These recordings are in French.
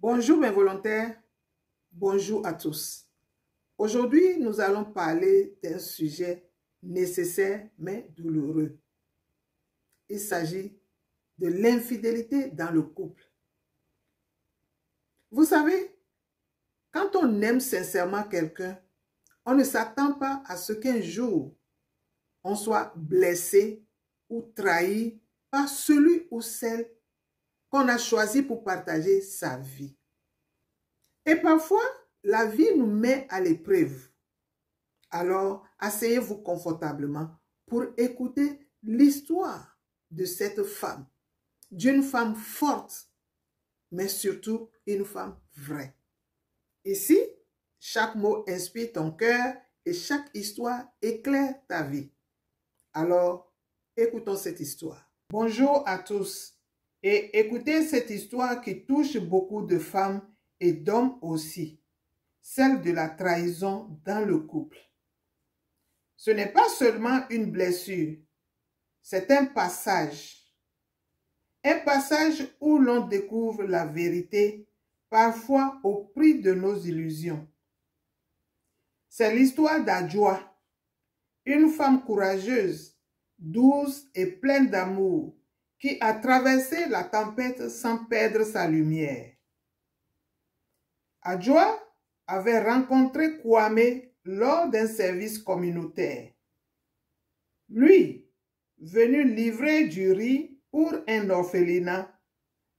Bonjour mes volontaires, bonjour à tous. Aujourd'hui, nous allons parler d'un sujet nécessaire mais douloureux. Il s'agit de l'infidélité dans le couple. Vous savez, quand on aime sincèrement quelqu'un, on ne s'attend pas à ce qu'un jour, on soit blessé ou trahi par celui ou celle qu'on a choisi pour partager sa vie. Et parfois, la vie nous met à l'épreuve. Alors, asseyez-vous confortablement pour écouter l'histoire de cette femme, d'une femme forte, mais surtout une femme vraie. Ici, chaque mot inspire ton cœur et chaque histoire éclaire ta vie. Alors, écoutons cette histoire. Bonjour à tous et écoutez cette histoire qui touche beaucoup de femmes et d'hommes aussi, celle de la trahison dans le couple. Ce n'est pas seulement une blessure, c'est un passage où l'on découvre la vérité, parfois au prix de nos illusions. C'est l'histoire d'Adjoa, une femme courageuse, douce et pleine d'amour, qui a traversé la tempête sans perdre sa lumière. Adjoa avait rencontré Kwame lors d'un service communautaire. Lui, venu livrer du riz pour un orphelinat,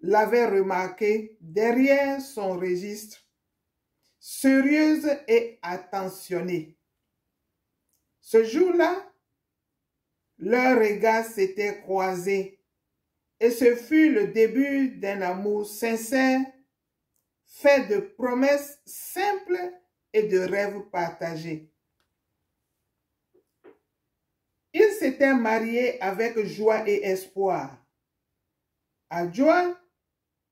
l'avait remarqué derrière son registre, sérieuse et attentionnée. Ce jour-là, leurs regards s'étaient croisés et ce fut le début d'un amour sincère, fait de promesses simples et de rêves partagés. Ils s'étaient mariés avec joie et espoir. Adjoa,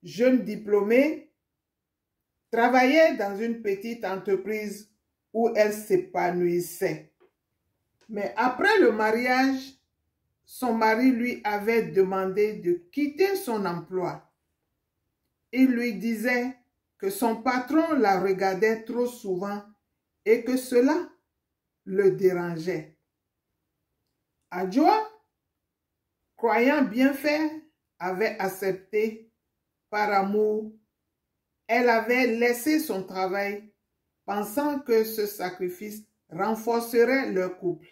jeune diplômée, travaillait dans une petite entreprise où elle s'épanouissait. Mais après le mariage, son mari lui avait demandé de quitter son emploi. Il lui disait que son patron la regardait trop souvent et que cela le dérangeait. Adjoa, croyant bien faire, avait accepté par amour. Elle avait laissé son travail, pensant que ce sacrifice renforcerait leur couple.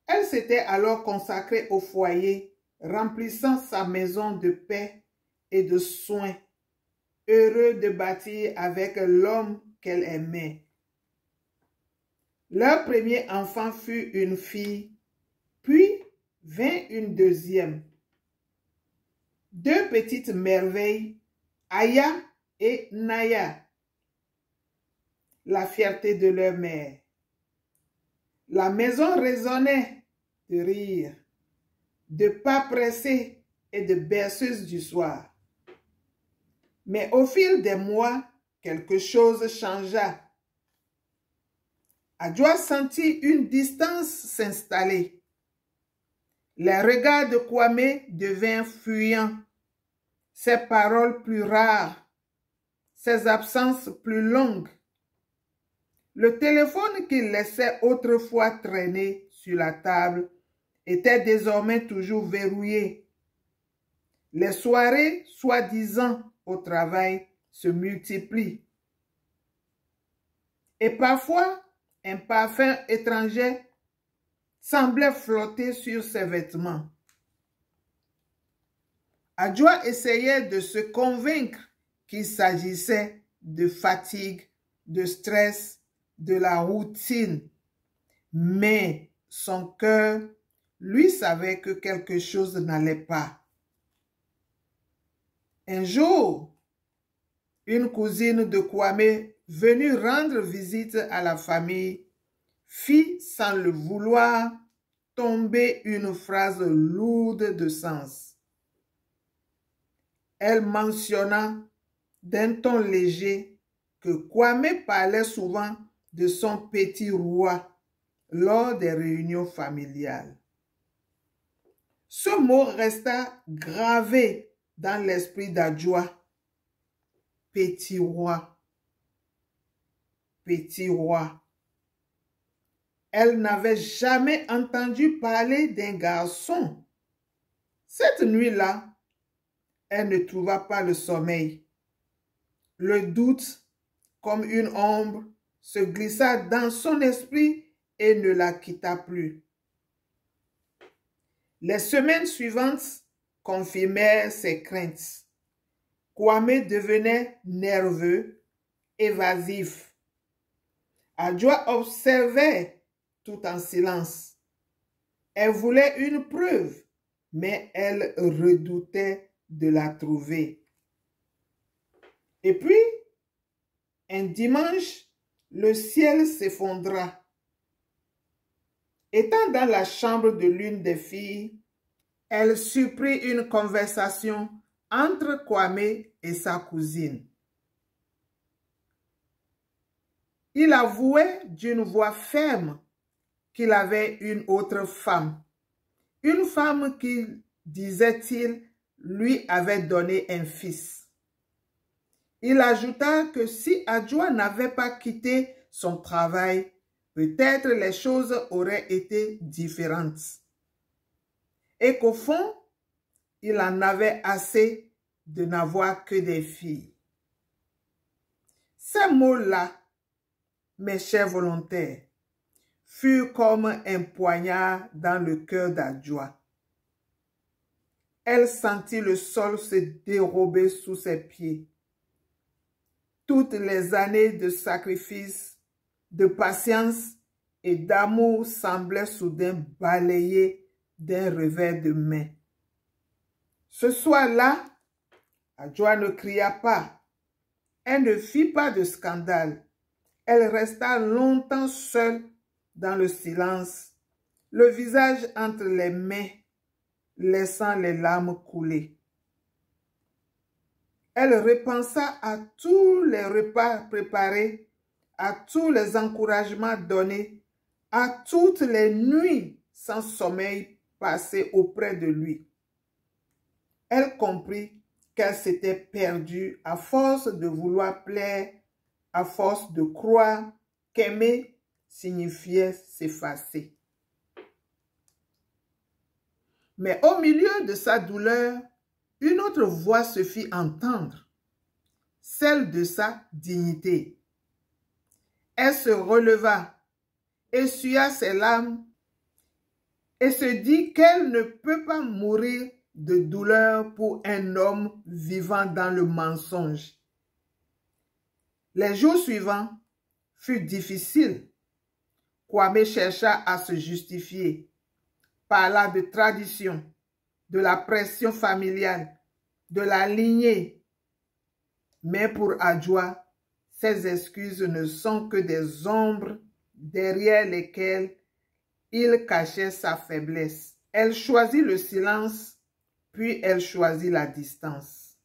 Elle s'était alors consacrée au foyer, remplissant sa maison de paix et de soins, heureux de bâtir avec l'homme qu'elle aimait. Leur premier enfant fut une fille, puis vint une deuxième. Deux petites merveilles, Aya et Naya, la fierté de leur mère. La maison résonnait de rire, de pas pressés et de berceuses du soir. Mais au fil des mois, quelque chose changea. Adjoa sentit une distance s'installer. Les regards de Kwame devinrent fuyants, ses paroles plus rares, ses absences plus longues. Le téléphone qu'il laissait autrefois traîner sur la table était désormais toujours verrouillé. Les soirées, soi-disant au travail, se multiplient. Et parfois, un parfum étranger semblait flotter sur ses vêtements. Adjoa essayait de se convaincre qu'il s'agissait de fatigue, de stress, de la routine. Mais son cœur, lui, savait que quelque chose n'allait pas. Un jour, une cousine de Kwame, venue rendre visite à la famille, fit sans le vouloir tomber une phrase lourde de sens. Elle mentionna d'un ton léger que Kwame parlait souvent de son petit roi lors des réunions familiales. Ce mot resta gravé dans l'esprit d'Adjoa petit roi. Petit roi. Elle n'avait jamais entendu parler d'un garçon. Cette nuit-là, elle ne trouva pas le sommeil. Le doute, comme une ombre, se glissa dans son esprit et ne la quitta plus. Les semaines suivantes confirmèrent ses craintes. Kwame devenait nerveux, évasif. Adjoa observait tout en silence. Elle voulait une preuve, mais elle redoutait de la trouver. Et puis, un dimanche, le ciel s'effondra. Étant dans la chambre de l'une des filles, elle surprit une conversation entre Kwame et sa cousine. Il avouait d'une voix ferme qu'il avait une autre femme. Une femme qui, disait-il, lui avait donné un fils. Il ajouta que si Adjoa n'avait pas quitté son travail, peut-être les choses auraient été différentes. Et qu'au fond, il en avait assez de n'avoir que des filles. Ces mots-là, mes chers volontaires, furent comme un poignard dans le cœur d'Adjoa. Elle sentit le sol se dérober sous ses pieds. Toutes les années de sacrifice, de patience et d'amour semblaient soudain balayées d'un revers de main. Ce soir-là, Adjoa ne cria pas. Elle ne fit pas de scandale. Elle resta longtemps seule dans le silence, le visage entre les mains, laissant les larmes couler. Elle repensa à tous les repas préparés, à tous les encouragements donnés, à toutes les nuits sans sommeil passées auprès de lui. Elle comprit qu'elle s'était perdue à force de vouloir plaire, à force de croire qu'aimer signifiait s'effacer. Mais au milieu de sa douleur, une autre voix se fit entendre, celle de sa dignité. Elle se releva, essuya ses larmes et se dit qu'elle ne peut pas mourir de douleur pour un homme vivant dans le mensonge. Les jours suivants furent difficiles. Kwame chercha à se justifier, parla de tradition, de la pression familiale, de la lignée. Mais pour Adjoa, ces excuses ne sont que des ombres derrière lesquelles il cachait sa faiblesse. Elle choisit le silence, puis elle choisit la distance.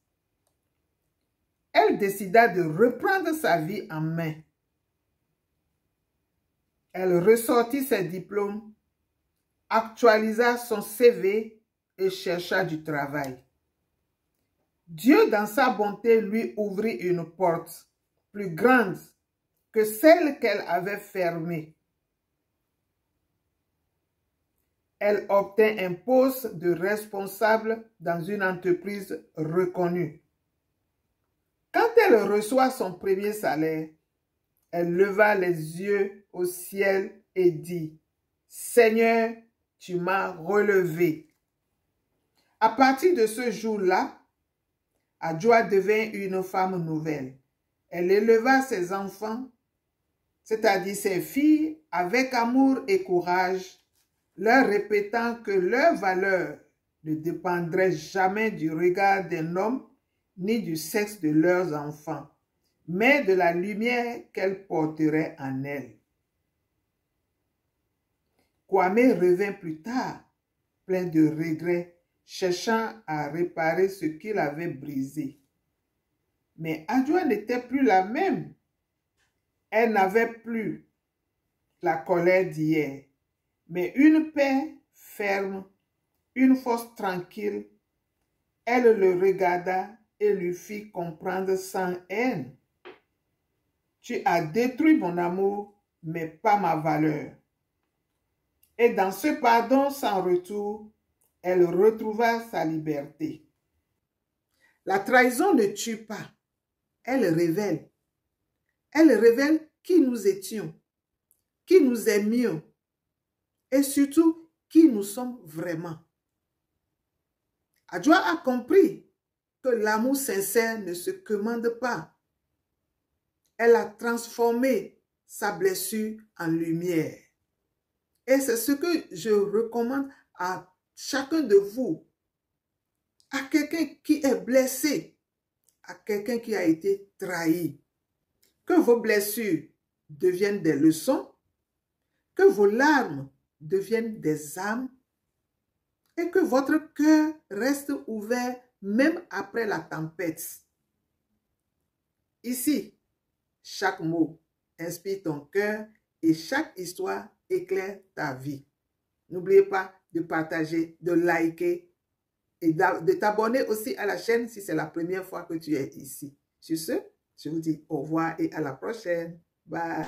Elle décida de reprendre sa vie en main. Elle ressortit ses diplômes, actualisa son CV et chercha du travail. Dieu, dans sa bonté, lui ouvrit une porte plus grande que celle qu'elle avait fermée. Elle obtint un poste de responsable dans une entreprise reconnue. Quand elle reçoit son premier salaire, elle leva les yeux au ciel et dit, « Seigneur, tu m'as relevé. » À partir de ce jour-là, Adjoa devint une femme nouvelle. Elle éleva ses enfants, c'est-à-dire ses filles, avec amour et courage, leur répétant que leur valeur ne dépendrait jamais du regard d'un homme ni du sexe de leurs enfants, mais de la lumière qu'elle porterait en elles. Kwame revint plus tard, plein de regrets, cherchant à réparer ce qu'il avait brisé. Mais Adjoa n'était plus la même. Elle n'avait plus la colère d'hier, mais une paix ferme, une force tranquille. Elle le regarda et lui fit comprendre sans haine. Tu as détruit mon amour, mais pas ma valeur. Et dans ce pardon sans retour, elle retrouva sa liberté. La trahison ne tue pas, elle révèle. Elle révèle qui nous étions, qui nous aimions et surtout qui nous sommes vraiment. Adjoa a compris que l'amour sincère ne se commande pas. Elle a transformé sa blessure en lumière. Et c'est ce que je recommande à chacun de vous, à quelqu'un qui est blessé, à quelqu'un qui a été trahi. Que vos blessures deviennent des leçons, que vos larmes deviennent des âmes et que votre cœur reste ouvert même après la tempête. Ici, chaque mot inspire ton cœur et chaque histoire éclaire ta vie. N'oubliez pas de partager, de liker et de t'abonner aussi à la chaîne si c'est la première fois que tu es ici. Sur ce, je vous dis au revoir et à la prochaine. Bye.